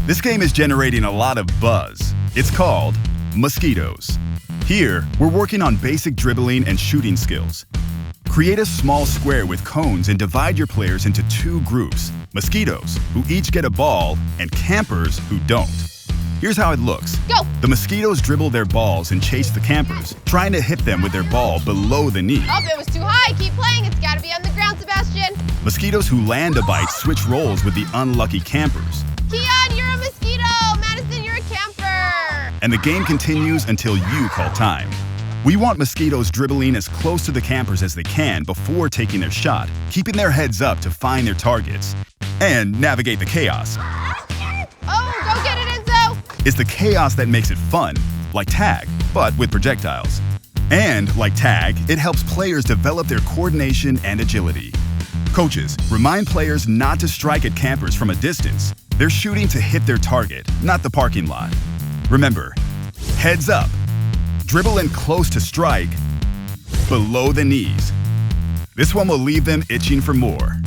This game is generating a lot of buzz. It's called Mosquitoes. Here, we're working on basic dribbling and shooting skills. Create a small square with cones and divide your players into two groups, Mosquitoes, who each get a ball, and Campers, who don't. Here's how it looks. Go! The Mosquitoes dribble their balls and chase the Campers, trying to hit them with their ball below the knee. Oh, it was too high. Keep playing. It's got to be on the ground, Sebastian. Mosquitoes who land a bite switch roles with the unlucky Campers. Keon, you're a mosquito. Madison, you're a camper. And the game continues until you call time. We want Mosquitoes dribbling as close to the Campers as they can before taking their shot, keeping their heads up to find their targets and navigate the chaos. Oh, go get it, Enzo. It's the chaos that makes it fun, like tag, but with projectiles. And, like tag, it helps players develop their coordination and agility. Coaches, remind players not to strike at Campers from a distance. They're shooting to hit their target, not the parking lot. Remember, heads up. Dribble in close to strike, below the knees. This one will leave them itching for more.